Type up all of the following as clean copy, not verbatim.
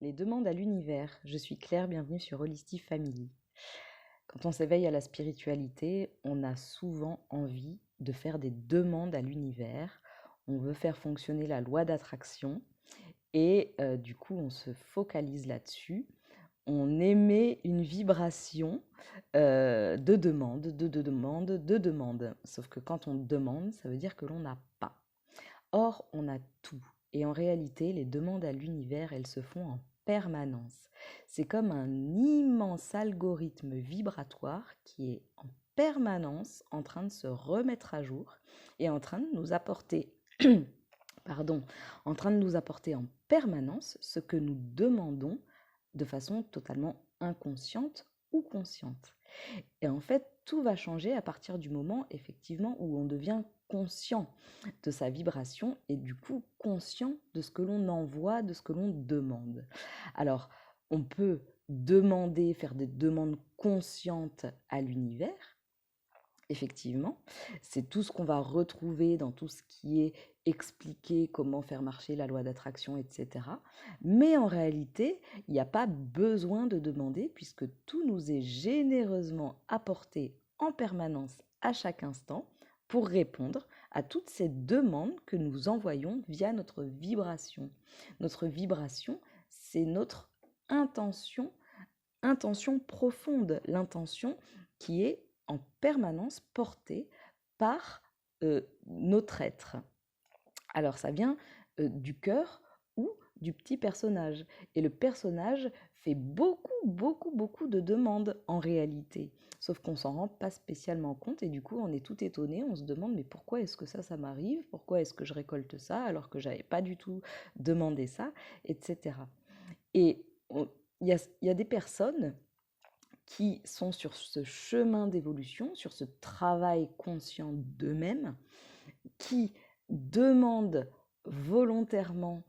Les demandes à l'univers. Je suis Claire, bienvenue sur Holistic Family. Quand on s'éveille à la spiritualité, on a souvent envie de faire des demandes à l'univers. On veut faire fonctionner la loi d'attraction et du coup, on se focalise là-dessus. On émet une vibration de demande, de demande, de demande. Sauf que quand on demande, ça veut dire que l'on n'a pas. Or, on a tout. Et en réalité, les demandes à l'univers, elles se font en permanence. C'est comme un immense algorithme vibratoire qui est en permanence en train de se remettre à jour et en train de nous apporter, pardon, en train de nous apporter en permanence ce que nous demandons de façon totalement inconsciente ou consciente. Et en fait, tout va changer à partir du moment, effectivement, où on devient conscient de sa vibration et du coup conscient de ce que l'on envoie, de ce que l'on demande. Alors, on peut demander, faire des demandes conscientes à l'univers. Effectivement, c'est tout ce qu'on va retrouver dans tout ce qui est expliqué, comment faire marcher la loi d'attraction, etc. Mais en réalité, il n'y a pas besoin de demander puisque tout nous est généreusement apporté en permanence à chaque instant pour répondre à toutes ces demandes que nous envoyons via notre vibration. Notre vibration, c'est notre intention, intention profonde, l'intention qui est en permanence portée par notre être. Alors ça vient du cœur ou du petit personnage. Et le personnage fait beaucoup de demandes en réalité. Sauf qu'on s'en rend pas spécialement compte et du coup on est tout étonné, on se demande mais pourquoi est-ce que ça m'arrive? Pourquoi est-ce que je récolte ça alors que j'avais pas du tout demandé ça, etc. Et il y a des personnes qui sont sur ce chemin d'évolution, sur ce travail conscient d'eux-mêmes, qui demandent volontairement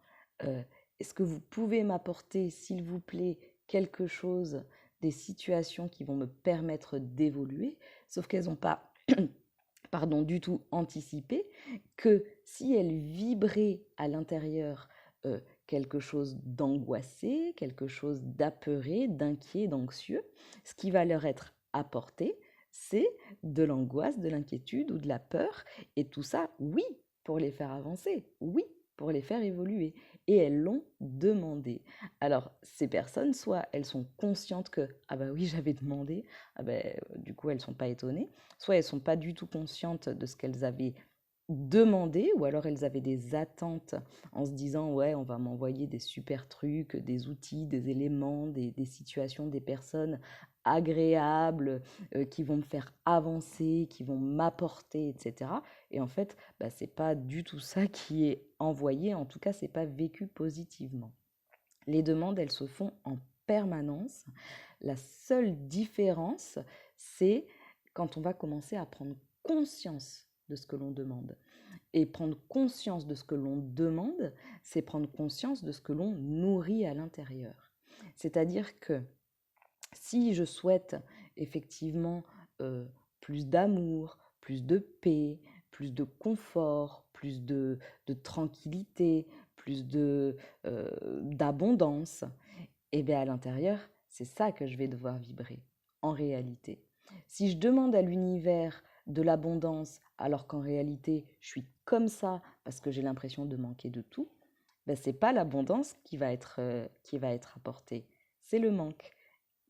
est-ce que vous pouvez m'apporter, s'il vous plaît, quelque chose, des situations qui vont me permettre d'évoluer, sauf qu'elles n'ont pas du tout anticipé que si elles vibraient à l'intérieur quelque chose d'angoissé, quelque chose d'apeuré, d'inquiet, d'anxieux, ce qui va leur être apporté, c'est de l'angoisse, de l'inquiétude ou de la peur. Et tout ça, oui, pour les faire avancer, oui, pour les faire évoluer. Et elles l'ont demandé. Alors, ces personnes, soit elles sont conscientes que, ah bah oui, j'avais demandé, ah bah, du coup, elles ne sont pas étonnées, soit elles ne sont pas du tout conscientes de ce qu'elles avaient demandé, ou alors elles avaient des attentes en se disant ouais, on va m'envoyer des super trucs, des outils, des éléments, des situations, des personnes agréables qui vont me faire avancer, qui vont m'apporter, etc. Et en fait, bah, c'est pas du tout ça qui est envoyé, en tout cas, c'est pas vécu positivement. Les demandes, elles se font en permanence. La seule différence, c'est quand on va commencer à prendre conscience de ce que l'on demande. Et prendre conscience de ce que l'on demande, c'est prendre conscience de ce que l'on nourrit à l'intérieur. C'est-à-dire que si je souhaite effectivement plus d'amour, plus de paix, plus de confort, plus de tranquillité, plus d'abondance, et bien à l'intérieur, c'est ça que je vais devoir vibrer en réalité. Si je demande à l'univers de l'abondance alors qu'en réalité je suis comme ça parce que j'ai l'impression de manquer de tout, ben c'est pas l'abondance qui va être apportée, c'est le manque.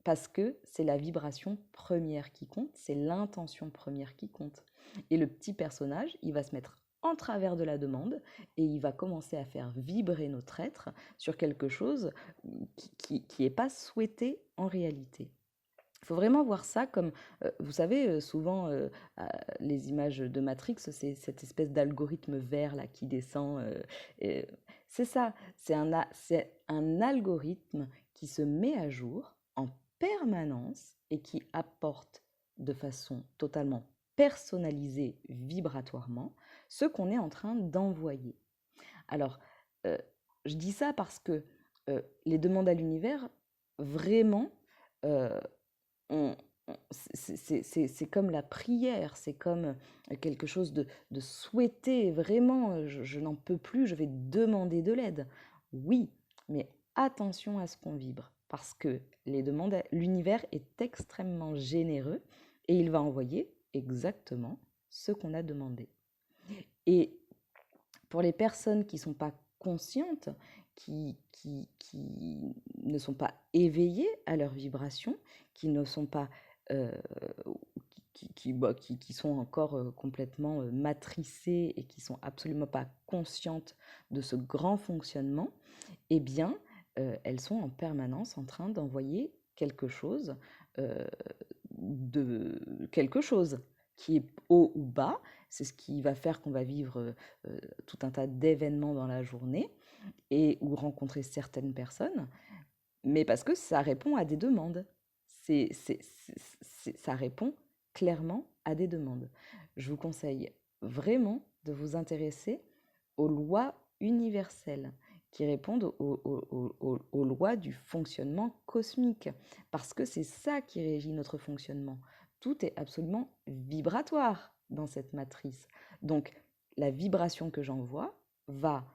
Parce que c'est la vibration première qui compte, c'est l'intention première qui compte. Et le petit personnage, il va se mettre en travers de la demande et il va commencer à faire vibrer notre être sur quelque chose qui est pas souhaité en réalité. Il faut vraiment voir ça comme, vous savez, souvent, les images de Matrix, c'est cette espèce d'algorithme vert là qui descend. C'est ça, c'est un algorithme qui se met à jour en permanence et qui apporte de façon totalement personnalisée vibratoirement ce qu'on est en train d'envoyer. Alors, euh, je dis ça parce que les demandes à l'univers, vraiment, euh, on- c'est comme la prière, c'est comme quelque chose de souhaité, vraiment, je n'en peux plus, je vais demander de l'aide. Oui, mais attention à ce qu'on vibre, parce que l'univers est extrêmement généreux et il va envoyer exactement ce qu'on a demandé. Et pour les personnes qui ne sont pas conscientes, qui ne sont pas éveillées à leur vibration, qui ne sont pas qui sont encore complètement matricées et qui sont absolument pas conscientes de ce grand fonctionnement, eh bien, elles sont en permanence en train d'envoyer quelque chose qui est haut ou bas. C'est ce qui va faire qu'on va vivre tout un tas d'événements dans la journée ou rencontrer certaines personnes, mais parce que ça répond à des demandes. Ça répond clairement à des demandes. Je vous conseille vraiment de vous intéresser aux lois universelles qui répondent aux lois du fonctionnement cosmique, parce que c'est ça qui régit notre fonctionnement. Tout est absolument vibratoire dans cette matrice. Donc, la vibration que j'envoie va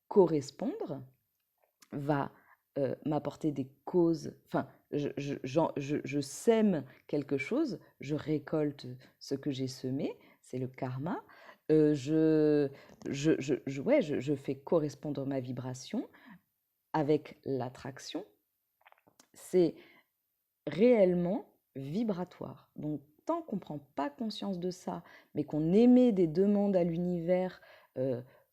correspondre, va m'apporter des causes, enfin, je sème quelque chose, je récolte ce que j'ai semé, c'est le karma. Je fais correspondre ma vibration avec l'attraction. C'est réellement vibratoire. Donc, tant qu'on ne prend pas conscience de ça, mais qu'on émet des demandes à l'univers,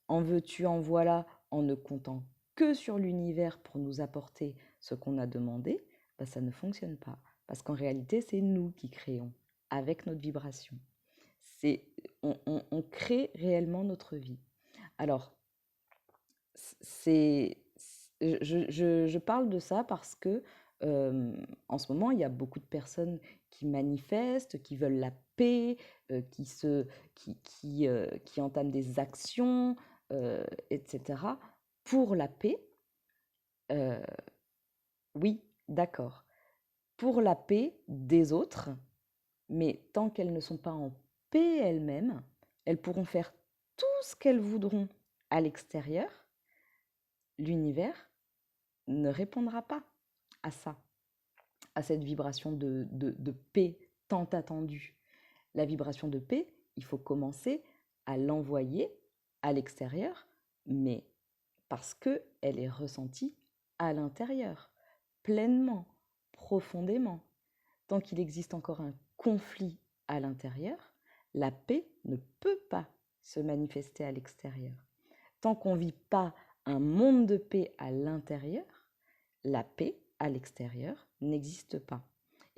en veux-tu, en voilà, en ne comptant que sur l'univers pour nous apporter ce qu'on a demandé, bah, ça ne fonctionne pas. Parce qu'en réalité, c'est nous qui créons avec notre vibration. On crée réellement notre vie. Alors, je parle de ça parce que en ce moment, il y a beaucoup de personnes qui manifestent, qui veulent la paix, qui entament des actions, etc. pour la paix. Oui, d'accord. Pour la paix des autres, mais tant qu'elles ne sont pas en paix elles-mêmes, elles pourront faire tout ce qu'elles voudront à l'extérieur. L'univers ne répondra pas à ça, à cette vibration de paix tant attendue. La vibration de paix, il faut commencer à l'envoyer à l'extérieur, mais parce qu'elle est ressentie à l'intérieur, pleinement, profondément. Tant qu'il existe encore un conflit à l'intérieur, la paix ne peut pas se manifester à l'extérieur. Tant qu'on ne vit pas un monde de paix à l'intérieur, la paix à l'extérieur n'existe pas.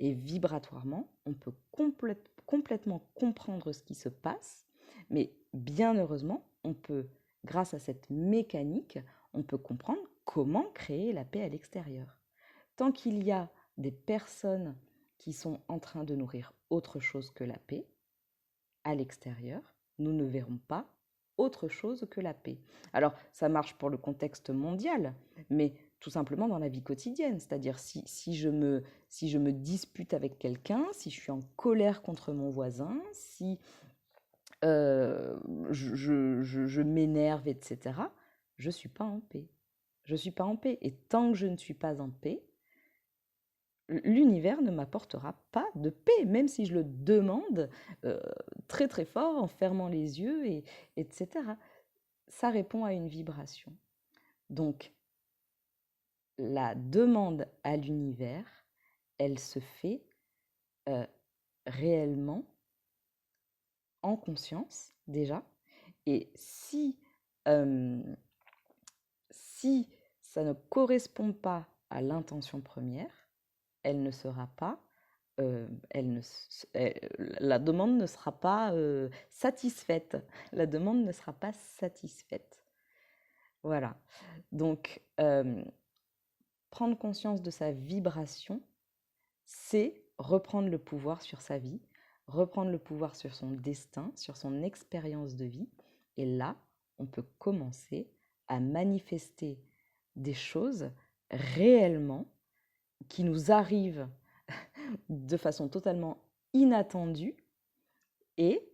Et vibratoirement, on peut complètement comprendre ce qui se passe, mais bien heureusement, on peut, grâce à cette mécanique, on peut comprendre comment créer la paix à l'extérieur. Tant qu'il y a des personnes qui sont en train de nourrir autre chose que la paix, à l'extérieur, nous ne verrons pas autre chose que la paix. Alors, ça marche pour le contexte mondial, mais tout simplement dans la vie quotidienne. C'est-à-dire, si je me dispute avec quelqu'un, si je suis en colère contre mon voisin, si je m'énerve, etc., je ne suis pas en paix. Je ne suis pas en paix. Et tant que je ne suis pas en paix, l'univers ne m'apportera pas de paix, même si je le demande très très fort en fermant les yeux, etc. Ça répond à une vibration. Donc, la demande à l'univers, elle se fait réellement en conscience déjà. Et si ça ne correspond pas à l'intention première, elle ne sera pas, la demande ne sera pas satisfaite. La demande ne sera pas satisfaite. Voilà. Donc, prendre conscience de sa vibration, c'est reprendre le pouvoir sur sa vie, reprendre le pouvoir sur son destin, sur son expérience de vie. Et là, on peut commencer à manifester des choses réellement qui nous arrivent de façon totalement inattendue et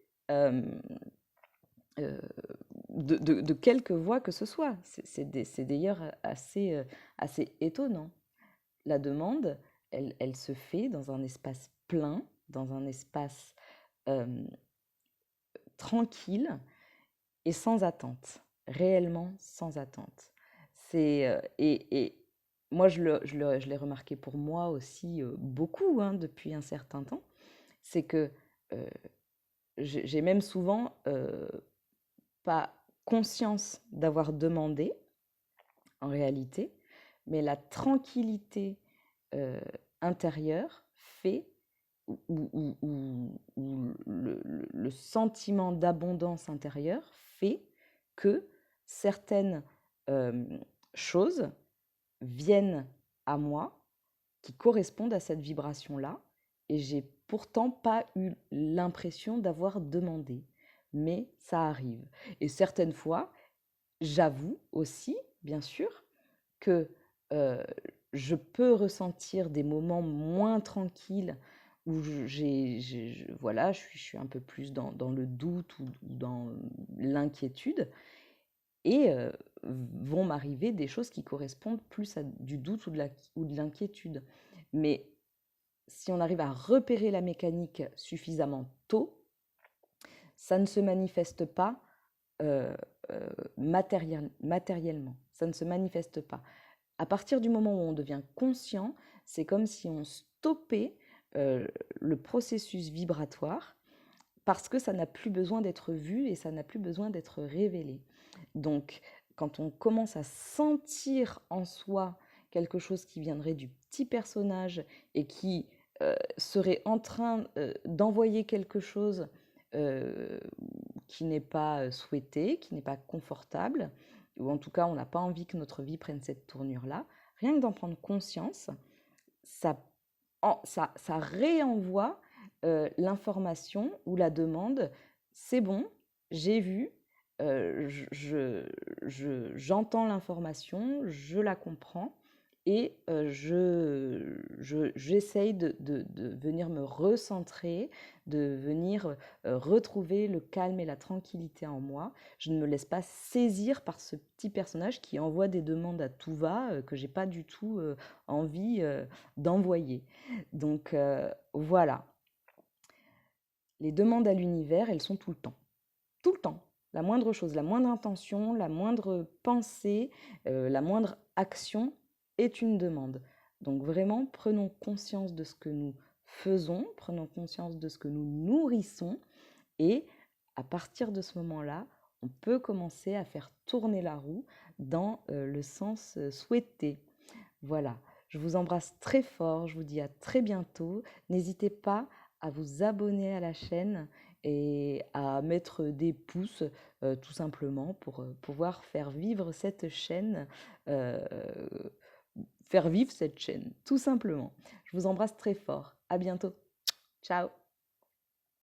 de quelque voie que ce soit. C'est d'ailleurs assez étonnant. La demande, elle se fait dans un espace plein, dans un espace euh, tranquille et sans attente, réellement sans attente. Et moi, je l'ai remarqué pour moi aussi beaucoup depuis un certain temps, c'est que euh, j'ai même souvent pas conscience d'avoir demandé en réalité, mais la tranquillité euh, intérieure fait ou le sentiment d'abondance intérieure fait que certaines euh, choses viennent à moi qui correspondent à cette vibration-là et j'ai pourtant pas eu l'impression d'avoir demandé. Mais ça arrive. Et certaines fois, j'avoue aussi, bien sûr, que euh, je peux ressentir des moments moins tranquilles où voilà, je suis un peu plus dans le doute ou dans l'inquiétude et vont m'arriver des choses qui correspondent plus à du doute ou de l'inquiétude. Mais si on arrive à repérer la mécanique suffisamment tôt, ça ne se manifeste pas euh, matériellement. Ça ne se manifeste pas. À partir du moment où on devient conscient, c'est comme si on stoppait le processus vibratoire parce que ça n'a plus besoin d'être vu et ça n'a plus besoin d'être révélé. Donc, quand on commence à sentir en soi quelque chose qui viendrait du petit personnage et qui serait en train d'envoyer quelque chose euh, qui n'est pas souhaité, qui n'est pas confortable, ou en tout cas on n'a pas envie que notre vie prenne cette tournure-là, rien que d'en prendre conscience, ça, ça réenvoie l'information ou la demande, c'est bon, j'ai vu, j'entends l'information, je la comprends et j'essaye de venir me recentrer, de venir retrouver le calme et la tranquillité en moi. Je ne me laisse pas saisir par ce petit personnage qui envoie des demandes à tout va que j'ai pas du tout envie d'envoyer. Donc voilà, les demandes à l'univers, elles sont tout le temps. Tout le temps. La moindre chose, la moindre intention, la moindre pensée, la moindre action est une demande. Donc vraiment, prenons conscience de ce que nous faisons, prenons conscience de ce que nous nourrissons et à partir de ce moment-là, on peut commencer à faire tourner la roue dans le sens souhaité. Voilà, je vous embrasse très fort, je vous dis à très bientôt. N'hésitez pas à vous abonner à la chaîne et à mettre des pouces tout simplement pour pouvoir faire vivre cette chaîne, euh, faire vivre cette chaîne, tout simplement. Je vous embrasse très fort. À bientôt. Ciao.